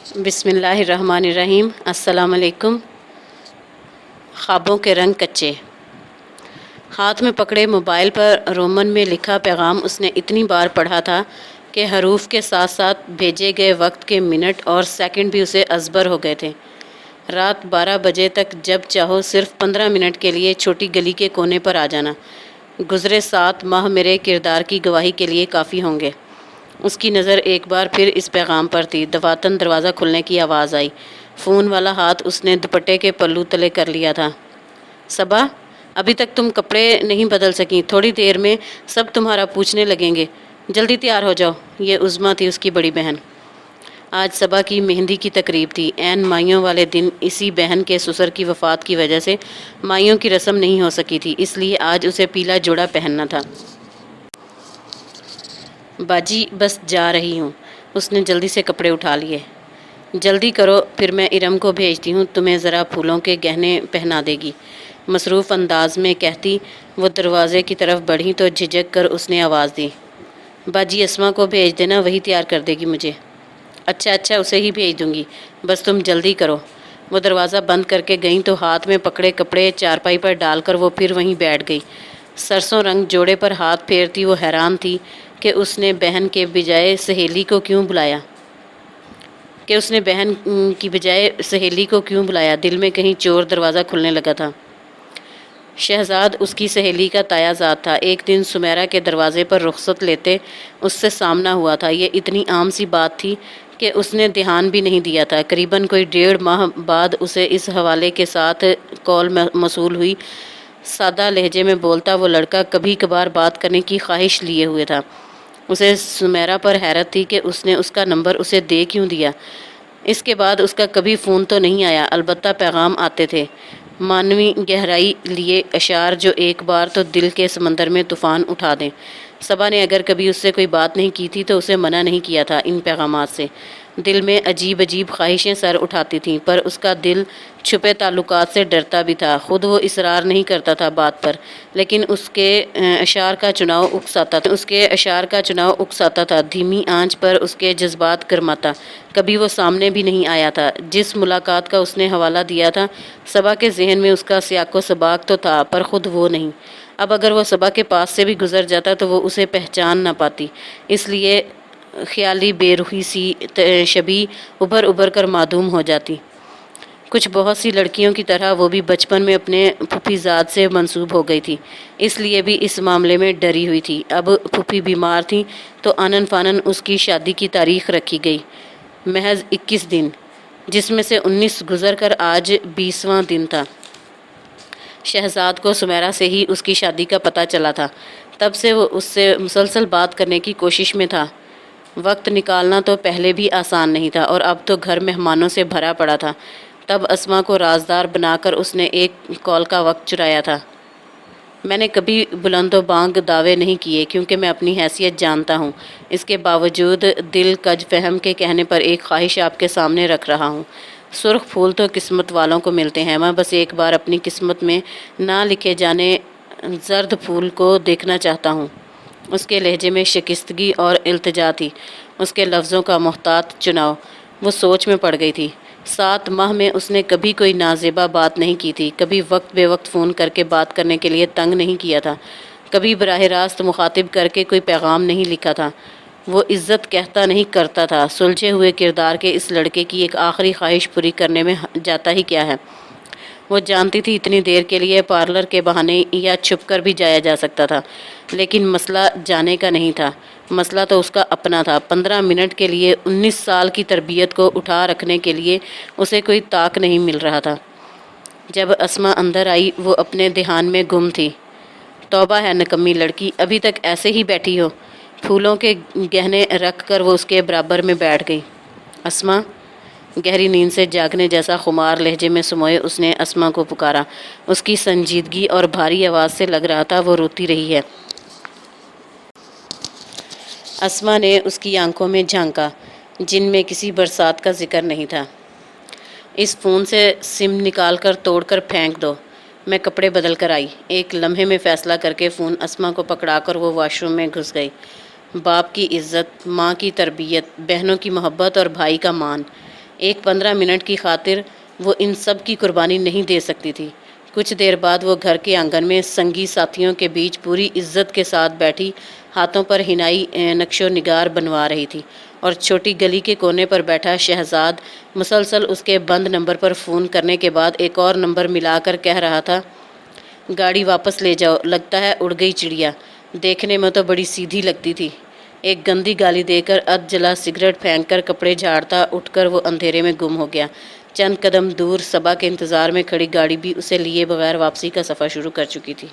बिस्मिल्लाहिर्रहमानिर्रहीम। अस्सलाम वालेकुम। ख्वाबों के रंग कच्चे। हाथ में पकड़े मोबाइल पर रोमन में लिखा पैगाम उसने इतनी बार पढ़ा था कि हरूफ के साथ साथ भेजे गए वक्त के मिनट और सेकंड भी उसे अज़बर हो गए थे। रात 12 बजे तक जब चाहो सिर्फ 15 मिनट के लिए छोटी गली के कोने पर आ जाना। गुज़रे 7 माह मेरे किरदार की गवाही के लिए काफ़ी होंगे। उसकी नज़र एक बार फिर इस पैगाम पर थी। दफातन दरवाज़ा खुलने की आवाज़ आई। फ़ोन वाला हाथ उसने दुपट्टे के पल्लू तले कर लिया था। सबा, अभी तक तुम कपड़े नहीं बदल सकी। थोड़ी देर में सब तुम्हारा पूछने लगेंगे। जल्दी तैयार हो जाओ। ये उज़मा थी, उसकी बड़ी बहन। आज सबा की मेहंदी की तकरीब थी। ऐन माइयों वाले दिन इसी बहन के ससुर की वफ़ात की वजह से माइयों की रस्म नहीं हो सकी थी, इसलिए आज उसे पीला जोड़ा पहनना था। बाजी, बस जा रही हूँ। उसने जल्दी से कपड़े उठा लिए। जल्दी करो, फिर मैं इरम को भेजती हूँ, तुम्हें ज़रा फूलों के गहने पहना देगी। मसरूफ़ अंदाज में कहती वो दरवाज़े की तरफ बढ़ी तो झिझक कर उसने आवाज़ दी, बाजी अस्मा को भेज देना, वही तैयार कर देगी मुझे। अच्छा, उसे ही भेज दूँगी, बस तुम जल्दी करो। वो दरवाज़ा बंद करके गई तो हाथ में पकड़े कपड़े चारपाई पर डालकर वो फिर वहीं बैठ गई। सरसों रंग जोड़े पर हाथ फेरती वो हैरान थी कि उसने बहन के बजाय सहेली को क्यों बुलाया दिल में कहीं चोर दरवाज़ा खुलने लगा था। शहजाद उसकी सहेली का तायाजाद था। एक दिन सुमेरा के दरवाज़े पर रुखसत लेते उससे सामना हुआ था। ये इतनी आम सी बात थी कि उसने ध्यान भी नहीं दिया था। करीबन कोई 1.5 माह बाद उसे इस हवाले के साथ कॉल मौसूल हुई। सादा लहजे में बोलता वो लड़का कभी कभार बात करने की ख्वाहिश लिए हुए था। उसे सुमेरा पर हैरत थी कि उसने उसका नंबर उसे दे क्यों दिया। इसके बाद उसका कभी फ़ोन तो नहीं आया, अलबत्ता पैगाम आते थे, मानवी गहराई लिए अशार जो एक बार तो दिल के समंदर में तूफ़ान उठा दें। सबा ने अगर कभी उससे कोई बात नहीं की थी तो उसे मना नहीं किया था इन पैगामात से। दिल में अजीब अजीब ख्वाहिशें सर उठाती थीं, पर उसका दिल छुपे ताल्लुकात से डरता भी था। ख़ुद वो इसरार नहीं करता था बात पर, लेकिन उसके अशार का चुनाव उकसाता था। धीमी आंच पर उसके जज्बात गरमाता। कभी वो सामने भी नहीं आया था। जिस मुलाकात का उसने हवाला दिया था, सबा के जहन में उसका सियाको सबाक तो था, पर ख़ुद वो नहीं। अब अगर वो सबा के पास से भी गुज़र जाता तो वो उसे पहचान ना पाती, इसलिए ख्याली बेरुखी सी शबी उभर उभर कर मादूम हो जाती। कुछ बहुत सी लड़कियों की तरह वो भी बचपन में अपने फूफीजाद से मंसूब हो गई थी, इसलिए भी इस मामले में डरी हुई थी। अब फूफी बीमार थी तो आनन फानन उसकी शादी की तारीख रखी गई। महज 21 दिन, जिसमें से 19 गुजर कर आज 20वां दिन था। शहजाद को सुमेरा से ही उसकी शादी का पता चला था। तब से वो उससे मुसलसल बात करने की कोशिश में था। वक्त निकालना तो पहले भी आसान नहीं था और अब तो घर मेहमानों से भरा पड़ा था। तब अस्मा को राजदार बनाकर उसने एक कॉल का वक्त चुराया था। मैंने कभी बुलंदो बांग दावे नहीं किए क्योंकि मैं अपनी हैसियत जानता हूँ। इसके बावजूद दिल कज फहम के कहने पर एक ख्वाहिश आपके सामने रख रहा हूँ। सुर्ख फूल तो किस्मत वालों को मिलते हैं, मैं बस एक बार अपनी किस्मत में ना लिखे जाने जर्द फूल को देखना चाहता हूँ। उसके लहजे में शिकस्तगी और इल्तिजा थी, उसके लफ्ज़ों का मुहतात चुनाव। वो सोच में पड़ गई थी। 7 माह में उसने कभी कोई नाजेबा बात नहीं की थी, कभी वक्त बेवक्त फ़ोन करके बात करने के लिए तंग नहीं किया था, कभी बराह रास्त मुखातिब करके कोई पैगाम नहीं लिखा था। वो इज़्ज़त कहता नहीं करता था। सुलझे हुए किरदार के इस लड़के की एक आखिरी ख्वाहिश पूरी करने में जाता ही क्या है। वो जानती थी इतनी देर के लिए पार्लर के बहाने या छुपकर भी जाया जा सकता था, लेकिन मसला जाने का नहीं था, मसला तो उसका अपना था। 15 मिनट के लिए 19 साल की तरबियत को उठा रखने के लिए उसे कोई ताक नहीं मिल रहा था। जब अस्मा अंदर आई वो अपने ध्यान में गुम थी। तौबा है नकम्मी लड़की, अभी तक ऐसे ही बैठी हो। फूलों के गहने रख कर वो उसके बराबर में बैठ गई। अस्मा, गहरी नींद से जागने जैसा खुमार लहजे में सुमोए उसने अस्मा को पुकारा। उसकी संजीदगी और भारी आवाज़ से लग रहा था वो रोती रही है। अस्मा ने उसकी आंखों में झांका, जिनमें किसी बरसात का जिक्र नहीं था। इस फ़ोन से सिम निकाल कर तोड़ कर फेंक दो, मैं कपड़े बदल कर आई। एक लम्हे में फ़ैसला करके फ़ोन अस्मा को पकड़ाकर वो वॉशरूम में घुस गई। बाप की इज़्ज़त, माँ की तरबियत, बहनों की मोहब्बत और भाई का मान, ایک 15 منٹ کی خاطر وہ ان سب کی قربانی نہیں دے سکتی تھی۔ کچھ دیر بعد وہ گھر کے آنگن میں سنگی ساتھیوں کے بیچ پوری عزت کے ساتھ بیٹھی ہاتھوں پر حنائی نقش و نگار بنوا رہی تھی، اور چھوٹی گلی کے کونے پر بیٹھا شہزاد مسلسل اس کے بند نمبر پر فون کرنے کے بعد ایک اور نمبر ملا کر کہہ رہا تھا، گاڑی واپس لے جاؤ، لگتا ہے اڑ گئی چڑیا، دیکھنے میں تو بڑی سیدھی لگتی تھی۔ ایک گندی گالی دے کر اد جلا سگریٹ پھینک کر کپڑے جھاڑتا اٹھ کر وہ اندھیرے میں گم ہو گیا۔ چند قدم دور صبا کے انتظار میں کھڑی گاڑی بھی اسے لیے بغیر واپسی کا سفر شروع کر چکی تھی۔